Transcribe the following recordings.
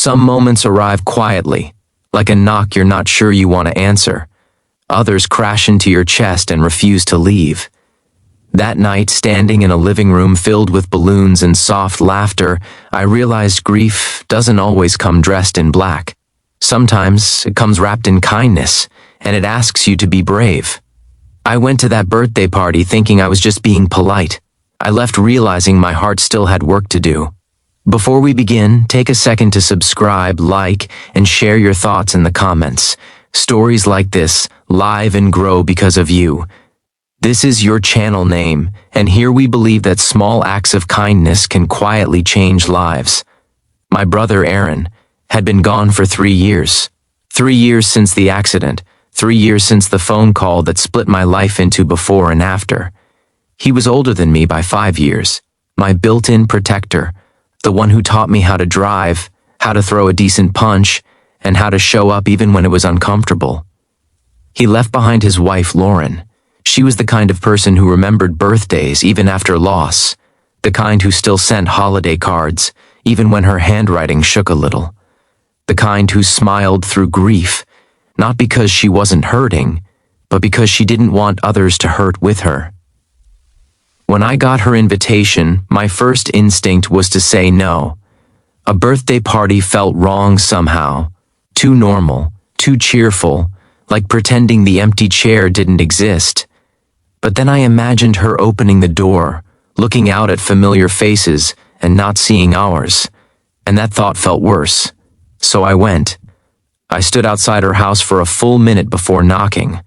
Some moments arrive quietly, like a knock you're not sure you want to answer. Others crash into your chest and refuse to leave. That night, standing in a living room filled with balloons and soft laughter, I realized grief doesn't always come dressed in black. Sometimes it comes wrapped in kindness, and it asks you to be brave. I went to that birthday party thinking I was just being polite. I left realizing my heart still had work to do. Before we begin, take a second to subscribe, like, and share your thoughts in the comments. Stories like this live and grow because of you. This is your channel name, and here we believe that small acts of kindness can quietly change lives. My brother Aaron had been gone for 3 years. 3 years since the accident. 3 years since the phone call that split my life into before and after. He was older than me by 5 years. My built-in protector. The one who taught me how to drive, how to throw a decent punch, and how to show up even when it was uncomfortable. He left behind his wife, Lauren. She was the kind of person who remembered birthdays even after loss, the kind who still sent holiday cards, even when her handwriting shook a little, the kind who smiled through grief, not because she wasn't hurting, but because she didn't want others to hurt with her. When I got her invitation, my first instinct was to say no. A birthday party felt wrong somehow, too normal, too cheerful, like pretending the empty chair didn't exist. But then I imagined her opening the door, looking out at familiar faces and not seeing ours, and that thought felt worse. So I went. I stood outside her house for a full minute before knocking.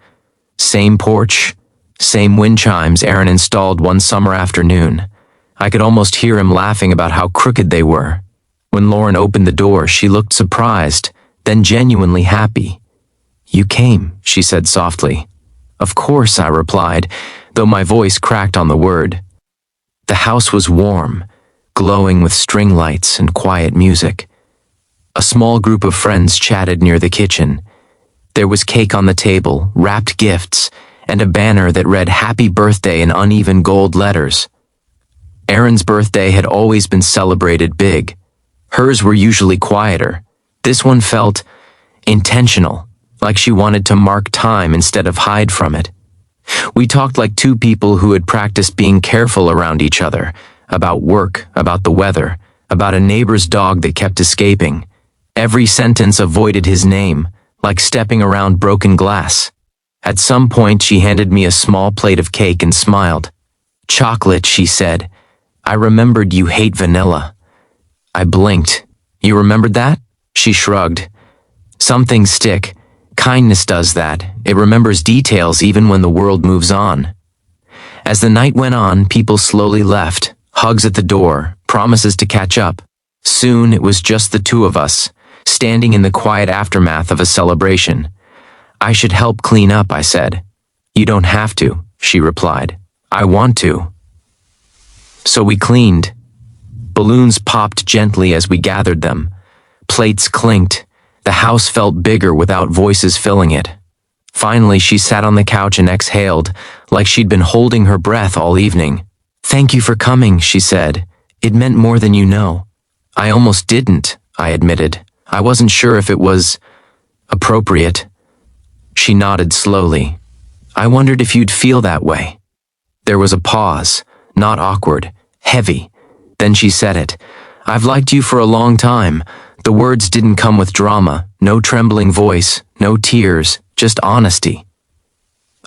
Same porch, same wind chimes Aaron installed one summer afternoon. I could almost hear him laughing about how crooked they were. When Lauren opened the door, she looked surprised, then genuinely happy. "You came," she said softly. "Of course," I replied, though my voice cracked on the word. The house was warm, glowing with string lights and quiet music. A small group of friends chatted near the kitchen. There was cake on the table, wrapped gifts, and a banner that read "Happy Birthday" in uneven gold letters. Erin's birthday had always been celebrated big. Hers were usually quieter. This one felt intentional, like she wanted to mark time instead of hide from it. We talked like two people who had practiced being careful around each other, about work, about the weather, about a neighbor's dog that kept escaping. Every sentence avoided his name, like stepping around broken glass. At some point, she handed me a small plate of cake and smiled. "Chocolate," she said. "I remembered you hate vanilla." I blinked. "You remembered that?" She shrugged. "Some things stick. Kindness does that. It remembers details even when the world moves on." As the night went on, people slowly left, hugs at the door, promises to catch up. Soon it was just the two of us, standing in the quiet aftermath of a celebration. "I should help clean up," I said. "You don't have to," she replied. "I want to." So we cleaned. Balloons popped gently as we gathered them. Plates clinked. The house felt bigger without voices filling it. Finally, she sat on the couch and exhaled, like she'd been holding her breath all evening. "Thank you for coming," she said. "It meant more than you know." "I almost didn't," I admitted. "I wasn't sure if it was appropriate." She nodded slowly. "I wondered if you'd feel that way." There was a pause, not awkward, heavy. Then she said it. "I've liked you for a long time." The words didn't come with drama, no trembling voice, no tears, just honesty.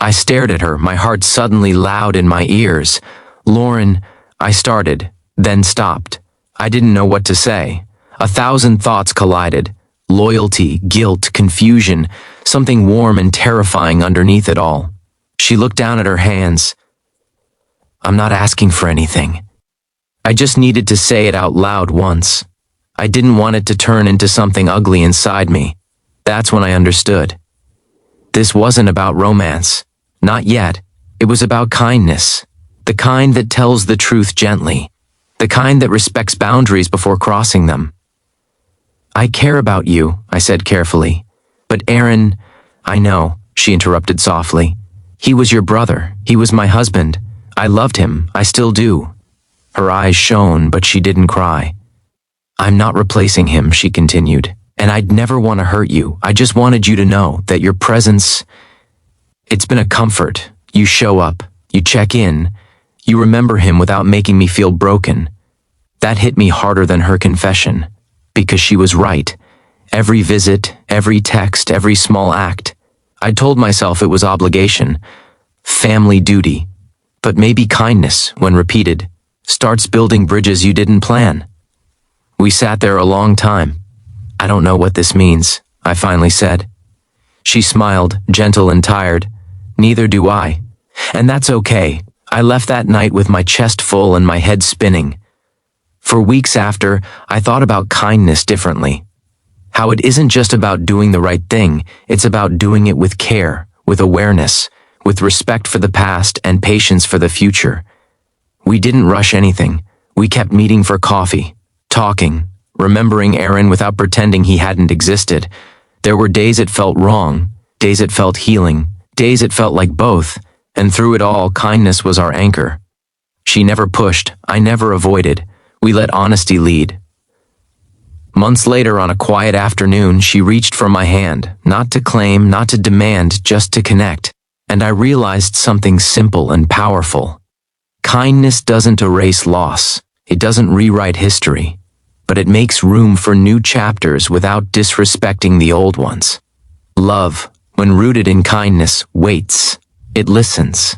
I stared at her, my heart suddenly loud in my ears. "Lauren," I started, then stopped. I didn't know what to say. 1,000 thoughts collided. Loyalty, guilt, confusion, something warm and terrifying underneath it all. She looked down at her hands. "I'm not asking for anything." I just needed to say it out loud once. I didn't want it to turn into something ugly inside me. That's when I understood. This wasn't about romance. Not yet. It was about kindness. The kind that tells the truth gently. The kind that respects boundaries before crossing them. "I care about you," I said carefully. "But Aaron—" "I know," she interrupted softly. "He was your brother. He was my husband. I loved him. I still do." Her eyes shone, but she didn't cry. I'm not replacing him, she continued. And I'd never want to hurt you. I just wanted you to know that your presence, it's been a comfort. You show up, you check in, you remember him without making me feel broken. That hit me harder than her confession, because she was right. Every visit, every text, every small act, I told myself it was obligation, family duty. But maybe kindness, when repeated, starts building bridges you didn't plan. We sat there a long time. I don't know what this means, I finally said. She smiled, gentle and tired. Neither do I. And that's okay. I left that night with my chest full and my head spinning. For weeks after, I thought about kindness differently. How it isn't just about doing the right thing, it's about doing it with care, with awareness, with respect for the past and patience for the future. We didn't rush anything. We kept meeting for coffee, talking, remembering Aaron without pretending he hadn't existed. There were days it felt wrong, days it felt healing, days it felt like both, and through it all, kindness was our anchor. She never pushed, I never avoided. We let honesty lead. Months later, on a quiet afternoon, she reached for my hand, not to claim, not to demand, just to connect. And I realized something simple and powerful. Kindness doesn't erase loss. It doesn't rewrite history. But it makes room for new chapters without disrespecting the old ones. Love, when rooted in kindness, waits. It listens.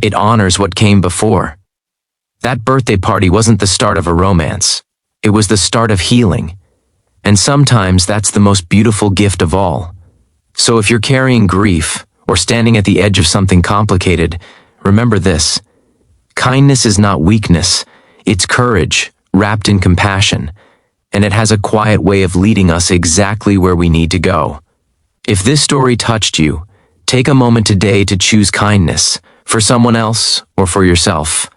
It honors what came before. That birthday party wasn't the start of a romance. It was the start of healing. And sometimes that's the most beautiful gift of all. So if you're carrying grief or standing at the edge of something complicated, remember this. Kindness is not weakness. It's courage, wrapped in compassion. And it has a quiet way of leading us exactly where we need to go. If this story touched you, take a moment today to choose kindness, for someone else or for yourself.